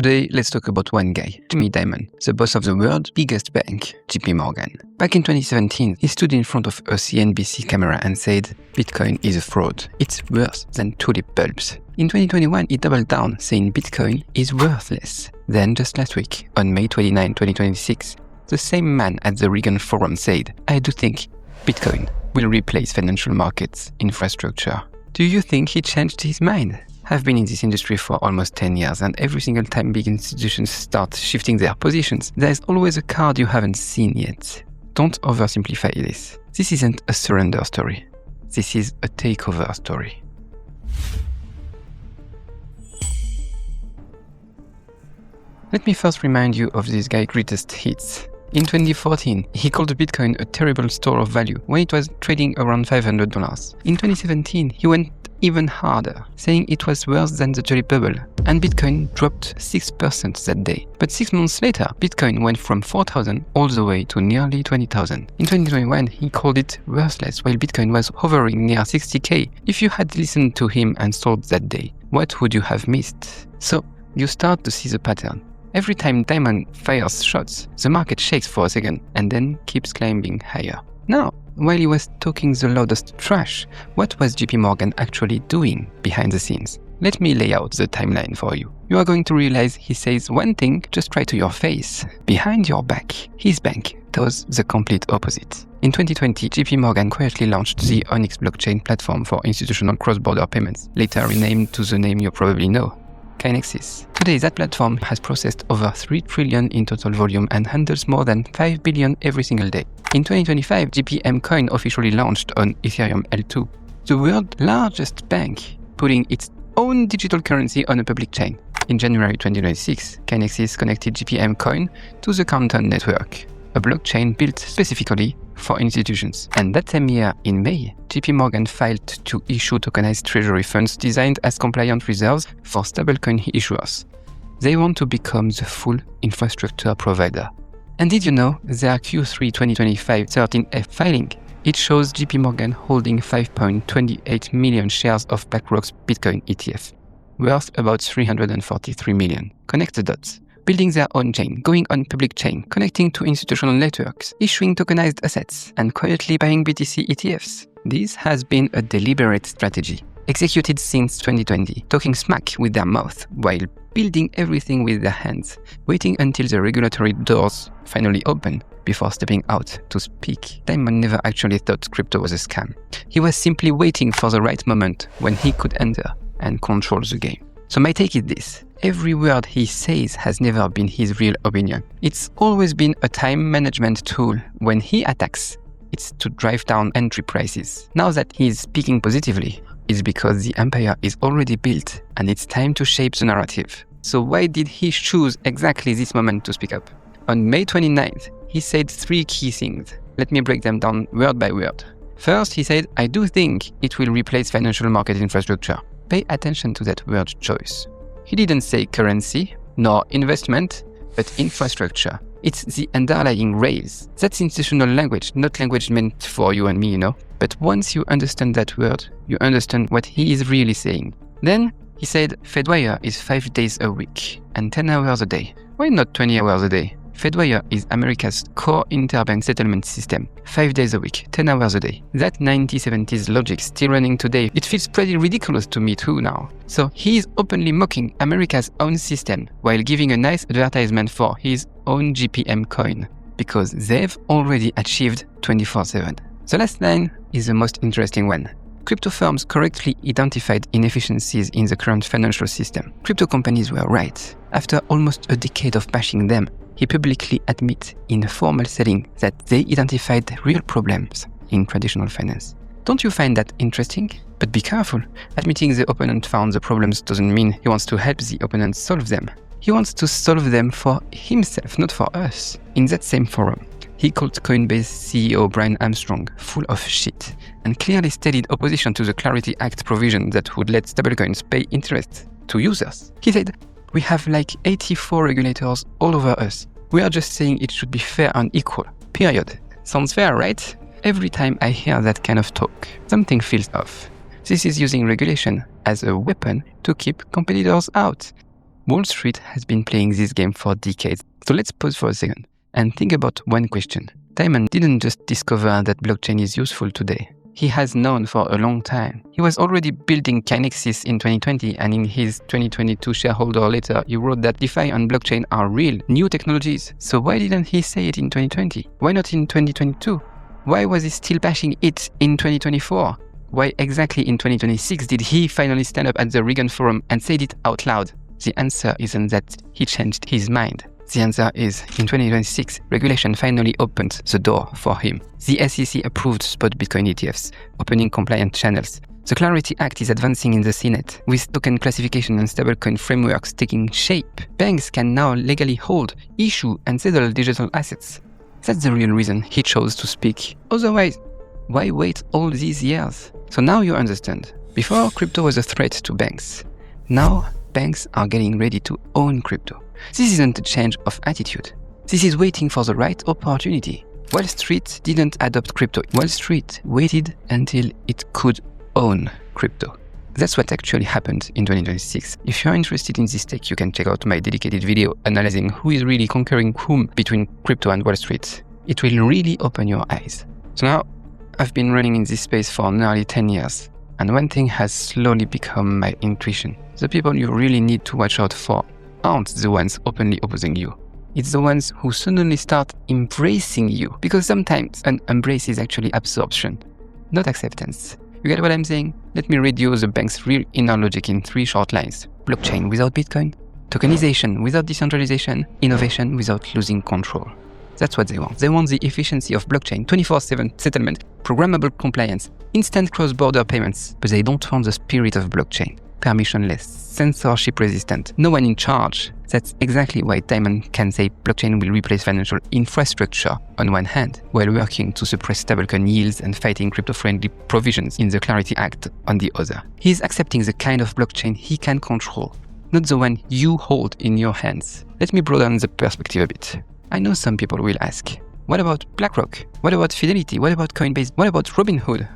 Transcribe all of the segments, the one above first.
Today, let's talk about one guy, Dimon, the boss of the world's biggest bank, JPMorgan. Back in 2017, he stood in front of a CNBC camera and said, Bitcoin is a fraud. It's worse than tulip bulbs. In 2021, he doubled down, saying Bitcoin is worthless. Then, just last week, on May 29, 2026, the same man at the Reagan Forum said, I do think Bitcoin will replace financial markets infrastructure. Do you think he changed his mind? I've been in this industry for almost 10 years, and every single time big institutions start shifting their positions, there's always a card you haven't seen yet. Don't oversimplify this. This isn't a surrender story. This is a takeover story. Let me first remind you of this guy's greatest hits. In 2014, he called Bitcoin a terrible store of value when it was trading around $500. In 2017, he went even harder, saying it was worse than the tulip bubble, and Bitcoin dropped 6% that day. But 6 months later, Bitcoin went from 4,000 all the way to nearly 20,000. In 2021, he called it worthless while Bitcoin was hovering near 60k. If you had listened to him and sold that day, what would you have missed? So, you start to see the pattern. Every time Dimon fires shots, the market shakes for a second and then keeps climbing higher. Now, while he was talking the loudest trash, what was JPMorgan actually doing behind the scenes? Let me lay out the timeline for you. You are going to realize he says one thing just right to your face. Behind your back, his bank does the complete opposite. In 2020, JPMorgan quietly launched the Onyx blockchain platform for institutional cross-border payments, later renamed to the name you probably know, Kinexys. Today, that platform has processed over 3 trillion in total volume and handles more than 5 billion every single day. In 2025, JPM Coin officially launched on Ethereum L2, the world's largest bank, putting its own digital currency on a public chain. In January 2026, Kinexys connected JPM Coin to the Canton Network, a blockchain built specifically for institutions. And that same year, in May, JPMorgan filed to issue tokenized treasury funds designed as compliant reserves for stablecoin issuers. They want to become the full infrastructure provider. And did you know their Q3 2025 13F filing? It shows JPMorgan holding 5.28 million shares of BlackRock's Bitcoin ETF, worth about 343 million. Connect the dots. Building their own chain, going on public chain, connecting to institutional networks, issuing tokenized assets, and quietly buying BTC ETFs. This has been a deliberate strategy, executed since 2020, talking smack with their mouth while building everything with their hands, waiting until the regulatory doors finally open before stepping out to speak. Dimon never actually thought crypto was a scam. He was simply waiting for the right moment when he could enter and control the game. So my take is this. Every word he says has never been his real opinion. It's always been a time management tool. When he attacks, it's to drive down entry prices. Now that he's speaking positively, it's because the empire is already built and it's time to shape the narrative. So why did he choose exactly this moment to speak up? On May 29th, he said 3 key things. Let me break them down word by word. First, he said, I do think it will replace financial market infrastructure. Pay attention to that word choice. He didn't say currency, nor investment, but infrastructure. It's the underlying rails. That's institutional language, not language meant for you and me, But once you understand that word, you understand what he is really saying. Then, he said, Fedwire is 5 days a week and 10 hours a day. Why not 20 hours a day? Fedwire is America's core interbank settlement system. 5 days a week, 10 hours a day. That 1970s logic still running today. It feels pretty ridiculous to me too now. So he is openly mocking America's own system while giving a nice advertisement for his own JPM coin, because they've already achieved 24/7. The last line is the most interesting one. Crypto firms correctly identified inefficiencies in the current financial system. Crypto companies were right. After almost a decade of bashing them, he publicly admits in a formal setting that they identified real problems in traditional finance. Don't you find that interesting? But be careful. Admitting the opponent found the problems doesn't mean he wants to help the opponent solve them. He wants to solve them for himself, not for us. In that same forum, he called Coinbase CEO Brian Armstrong full of shit and clearly stated opposition to the Clarity Act provision that would let stablecoins pay interest to users. He said, we have like 84 regulators all over us. We are just saying it should be fair and equal. Period. Sounds fair, right? Every time I hear that kind of talk, something feels off. This is using regulation as a weapon to keep competitors out. Wall Street has been playing this game for decades. So let's pause for a second and think about one question. Dimon didn't just discover that blockchain is useful today. He has known for a long time. He was already building Kinexys in 2020, and in his 2022 shareholder letter, he wrote that DeFi and blockchain are real, new technologies. So why didn't he say it in 2020? Why not in 2022? Why was he still bashing it in 2024? Why exactly in 2026 did he finally stand up at the Reagan Forum and said it out loud? The answer isn't that he changed his mind. The answer is, in 2026, regulation finally opened the door for him. The SEC approved spot Bitcoin ETFs, opening compliant channels. The Clarity Act is advancing in the Senate, with token classification and stablecoin frameworks taking shape. Banks can now legally hold, issue, and settle digital assets. That's the real reason he chose to speak. Otherwise, why wait all these years? So now you understand. Before, crypto was a threat to banks. Now, banks are getting ready to own crypto. This isn't a change of attitude. This is waiting for the right opportunity. Wall Street didn't adopt crypto. Wall Street waited until it could own crypto. That's what actually happened in 2026. If you're interested in this tech, you can check out my dedicated video analyzing who is really conquering whom between crypto and Wall Street. It will really open your eyes. So now, I've been running in this space for nearly 10 years. And one thing has slowly become my intuition. The people you really need to watch out for aren't the ones openly opposing you. It's the ones who suddenly start embracing you. Because sometimes an embrace is actually absorption, not acceptance. You get what I'm saying? Let me read you the bank's real inner logic in 3 short lines. Blockchain without Bitcoin, tokenization without decentralization, innovation without losing control. That's what they want. They want the efficiency of blockchain, 24/7 settlement, programmable compliance, instant cross-border payments. But they don't want the spirit of blockchain. Permissionless, censorship-resistant, no one in charge. That's exactly why Dimon can say blockchain will replace financial infrastructure on one hand, while working to suppress stablecoin yields and fighting crypto-friendly provisions in the Clarity Act on the other. He's accepting the kind of blockchain he can control, not the one you hold in your hands. Let me broaden the perspective a bit. I know some people will ask, what about BlackRock? What about Fidelity? What about Coinbase? What about Robinhood?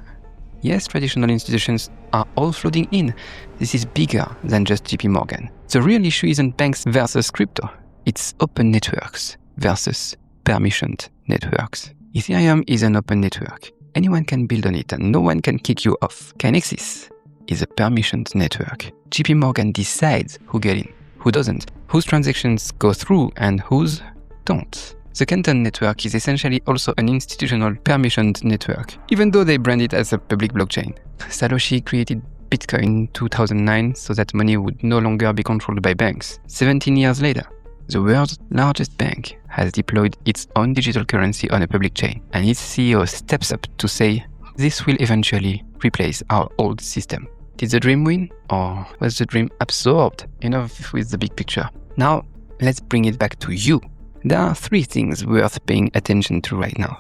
Yes, traditional institutions are all flooding in. This is bigger than just JPMorgan. The real issue isn't banks versus crypto. It's open networks versus permissioned networks. Ethereum is an open network. Anyone can build on it and no one can kick you off. Kinexys is a permissioned network. JPMorgan decides who gets in, who doesn't, whose transactions go through and whose don't. The Canton Network is essentially also an institutional permissioned network, even though they brand it as a public blockchain. Satoshi created Bitcoin in 2009 so that money would no longer be controlled by banks. 17 years later, the world's largest bank has deployed its own digital currency on a public chain, and its CEO steps up to say, this will eventually replace our old system. Did the dream win, or was the dream absorbed? Enough with the big picture. Now, let's bring it back to you. There are 3 things worth paying attention to right now.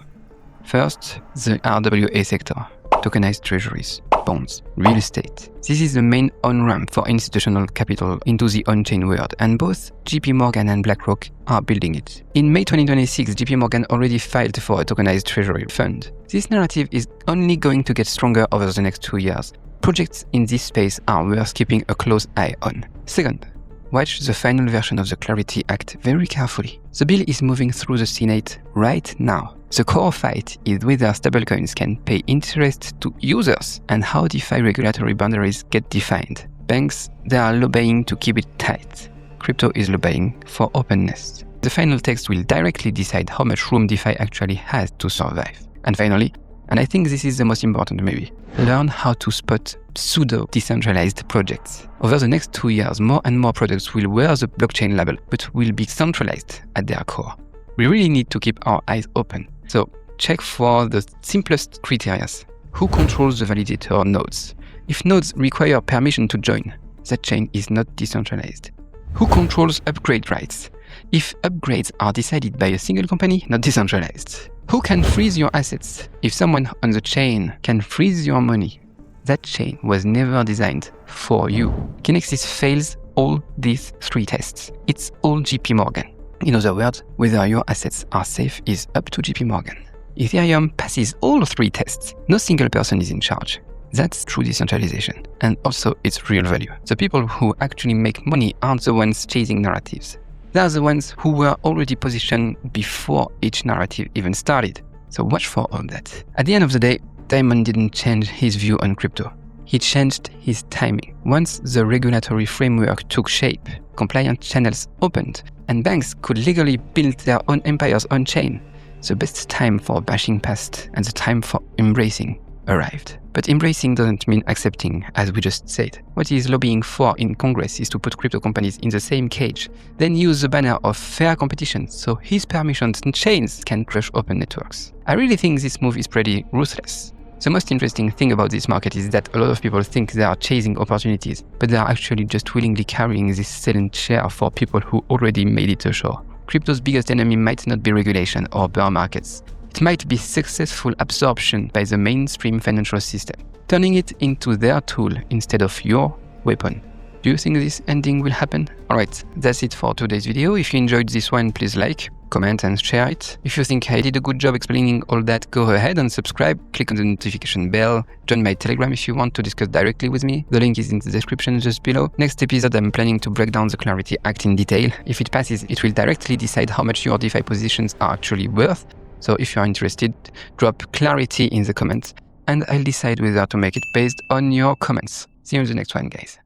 First, the RWA sector, tokenized treasuries, bonds, real estate. This is the main on-ramp for institutional capital into the on-chain world, and both JPMorgan and BlackRock are building it. In May 2026, JPMorgan already filed for a tokenized treasury fund. This narrative is only going to get stronger over the next 2 years. Projects in this space are worth keeping a close eye on. Second, watch the final version of the Clarity Act very carefully. The bill is moving through the Senate right now. The core fight is whether stablecoins can pay interest to users and how DeFi regulatory boundaries get defined. Banks, they are lobbying to keep it tight. Crypto is lobbying for openness. The final text will directly decide how much room DeFi actually has to survive. And finally, and I think this is the most important maybe, learn how to spot pseudo-decentralized projects. Over the next 2 years, more and more products will wear the blockchain label, but will be centralized at their core. We really need to keep our eyes open. So check for the simplest criteria. Who controls the validator nodes? If nodes require permission to join, that chain is not decentralized. Who controls upgrade rights? If upgrades are decided by a single company, not decentralized. Who can freeze your assets? If someone on the chain can freeze your money, that chain was never designed for you. Kinexys fails all these 3 tests. It's all JPMorgan. In other words, whether your assets are safe is up to JPMorgan. Ethereum passes all 3 tests. No single person is in charge. That's true decentralization, and also its real value. The people who actually make money aren't the ones chasing narratives. They are the ones who were already positioned before each narrative even started. So watch for all that. At the end of the day, Dimon didn't change his view on crypto. He changed his timing. Once the regulatory framework took shape, compliant channels opened, and banks could legally build their own empires on-chain, the best time for bashing past and the time for embracing arrived. But embracing doesn't mean accepting, as we just said. What he is lobbying for in Congress is to put crypto companies in the same cage, then use the banner of fair competition so his permissions and chains can crush open networks. I really think this move is pretty ruthless. The most interesting thing about this market is that a lot of people think they are chasing opportunities, but they are actually just willingly carrying this silent share for people who already made it ashore. Crypto's biggest enemy might not be regulation or bear markets. It might be successful absorption by the mainstream financial system, turning it into their tool instead of your weapon. Do you think this ending will happen? Alright, that's it for today's video. If you enjoyed this one, please like, comment and share it. If you think I did a good job explaining all that, go ahead and subscribe, click on the notification bell, join my Telegram if you want to discuss directly with me. The link is in the description just below. Next episode, I'm planning to break down the Clarity Act in detail. If it passes, it will directly decide how much your DeFi positions are actually worth. So if you're interested, drop clarity in the comments and I'll decide whether to make it based on your comments. See you in the next one, guys.